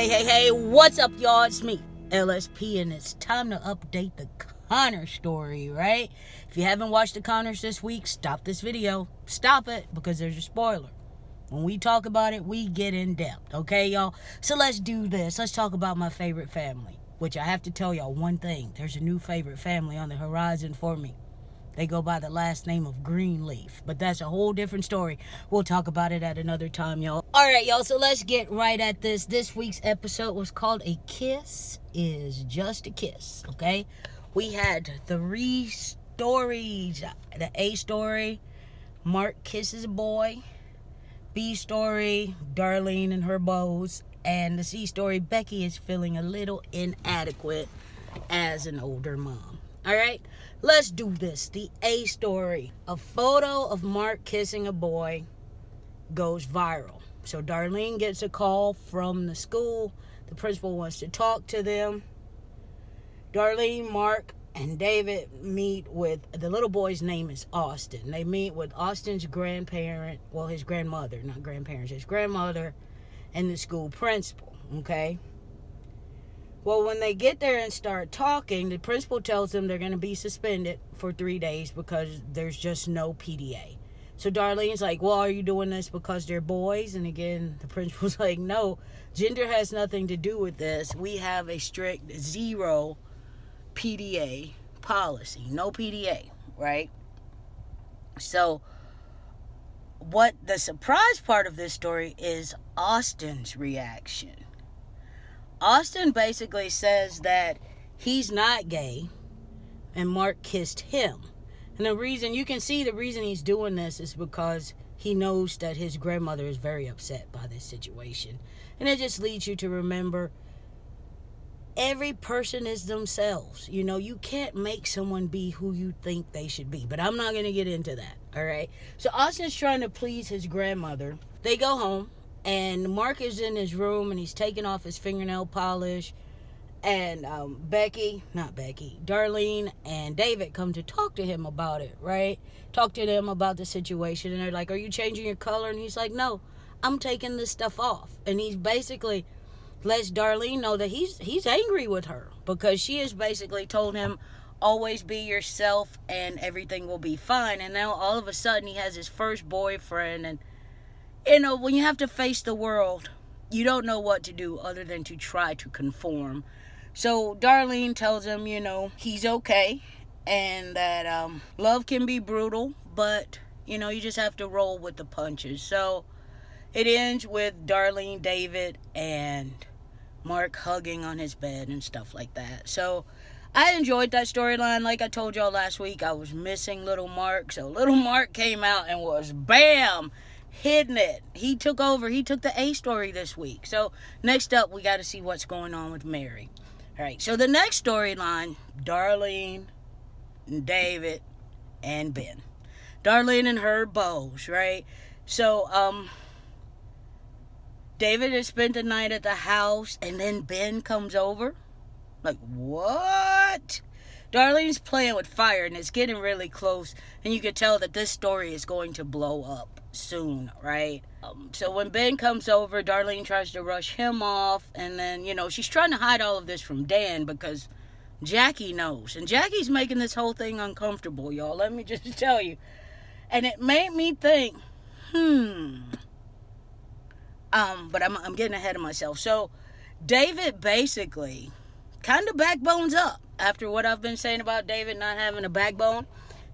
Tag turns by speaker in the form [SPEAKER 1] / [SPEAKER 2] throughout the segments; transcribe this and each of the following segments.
[SPEAKER 1] Hey, what's up, y'all? It's me, LSP, and it's time to update the Connor story, right? If you haven't watched the Connors this week, stop this video. Stop it, because there's a spoiler. When we talk about it, we get in depth, okay, y'all? So let's do this. Let's talk about my favorite family, which I have to tell y'all one thing. There's a new favorite family on the horizon for me. They go by the last name of Greenleaf, but that's a whole different story. We'll talk about it at another time, y'all. All right, y'all, so let's get right at this. This week's episode was called A Kiss is Just a Kiss, okay? We had 3 stories. The A story, Mark kisses a boy. B story, Darlene and her beaux. And the C story, Becky is feeling a little inadequate as an older mom. All right, let's do this. The A story. A photo of Mark kissing a boy goes viral. So Darlene gets a call from the school. The principal wants to talk to them. Darlene, Mark, and David meet with, the little boy's name is Austin. They meet with Austin's grandparent, well, his grandmother, not grandparents, his grandmother, and the school principal, okay? Well, when they get there and start talking, the principal tells them they're going to be suspended for 3 days because there's just no PDA. So Darlene's like, well, are you doing this because they're boys? And again, the principal's like, no, gender has nothing to do with this. We have a strict 0 PDA policy. No PDA, right? So what the surprise part of this story is Austin's reaction. Austin basically says that he's not gay and Mark kissed him. And the reason he's doing this is because he knows that his grandmother is very upset by this situation. And it just leads you to remember every person is themselves. You know, you can't make someone be who you think they should be. But I'm not going to get into that, all right? So Austin's trying to please his grandmother. They go home. And Mark is in his room, and he's taking off his fingernail polish. And Darlene and David come to talk to him about it, right? Talk to them about the situation. And they're like, are you changing your color? And he's like, no, I'm taking this stuff off. And he's basically lets Darlene know that he's angry with her. Because she has basically told him, always be yourself and everything will be fine. And now all of a sudden he has his first boyfriend, and you know, when you have to face the world, you don't know what to do other than to try to conform. So Darlene tells him, you know, he's okay and that love can be brutal, but, you know, you just have to roll with the punches. So it ends with Darlene, David, and Mark hugging on his bed and stuff like that. So I enjoyed that storyline. Like I told y'all last week, I was missing little Mark. So little Mark came out and was bam! Hitting it. He took over. He took the A story this week. So next up, we got to see what's going on with Mary. All right. So the next storyline, Darlene, David, and Ben. Darlene and her beaux, right? So David has spent the night at the house, and then Ben comes over. Like, what? Darlene's playing with fire, and it's getting really close, and you can tell that this story is going to blow up soon, right? So when Ben comes over, Darlene tries to rush him off, and then, you know, she's trying to hide all of this from Dan because Jackie knows, and Jackie's making this whole thing uncomfortable, y'all. Let me just tell you. And it made me think, but I'm getting ahead of myself. So David basically kind of backbones up after what I've been saying about David not having a backbone.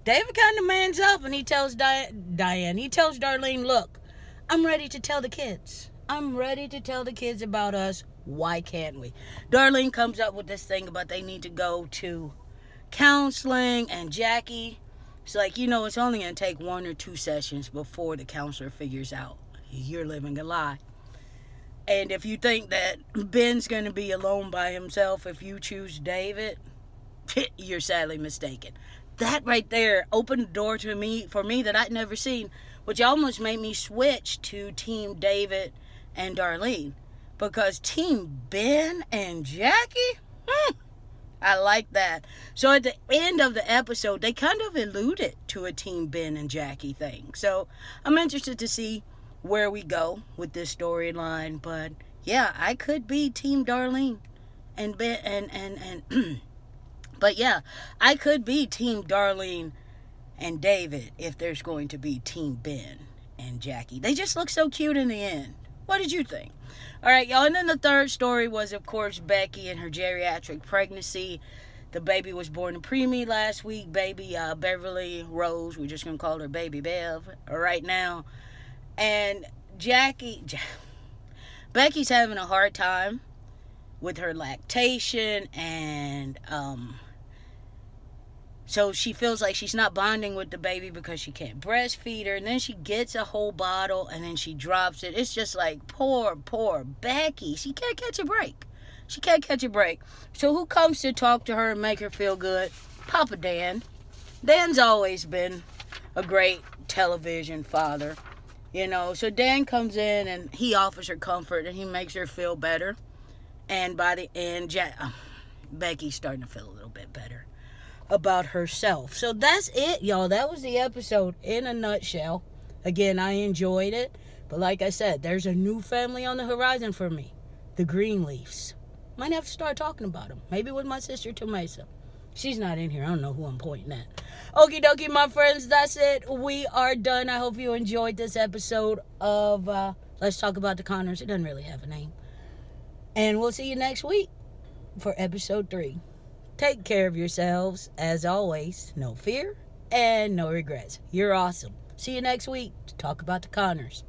[SPEAKER 1] David kind of mans up, and he tells Darlene, look, I'm ready to tell the kids. I'm ready to tell the kids about us. Why can't we? Darlene comes up with this thing about they need to go to counseling, and Jackie is like, you know, it's only going to take 1 or 2 sessions before the counselor figures out you're living a lie. And if you think that Ben's going to be alone by himself if you choose David, you're sadly mistaken. That right there opened the door for me that I'd never seen, which almost made me switch to Team David and Darlene. Because Team Ben and Jackie, I like that. So at the end of the episode, they kind of alluded to a Team Ben and Jackie thing. So I'm interested to see where we go with this storyline. But yeah, I could be Team Darlene and Ben and but yeah, I could be Team Darlene and David if there's going to be Team Ben and Jackie. They just look so cute in the end. What did you think? All right, y'all. And then the third story was, of course, Becky and her geriatric pregnancy. The baby was born in preemie last week. Baby Beverly Rose. We're just going to call her Baby Bev right now. And Becky's having a hard time with her lactation, and so she feels like she's not bonding with the baby because she can't breastfeed her. And then she gets a whole bottle and then she drops it. It's just like, poor Becky. She can't catch a break. So who comes to talk to her and make her feel good? Papa Dan. Dan's always been a great television father. So Dan comes in and he offers her comfort and he makes her feel better. And by the end, Becky's starting to feel a little bit better about herself. So that's it, y'all. That was the episode in a nutshell. Again, I enjoyed it. But like I said, there's a new family on the horizon for me. The Greenleafs. Might have to start talking about them. Maybe with my sister Tomasa. She's not in here. I don't know who I'm pointing at. Okie dokie, my friends. That's it. We are done. I hope you enjoyed this episode of Let's Talk About the Connors. It doesn't really have a name. And we'll see you next week for episode 3. Take care of yourselves. As always, no fear and no regrets. You're awesome. See you next week to talk about the Connors.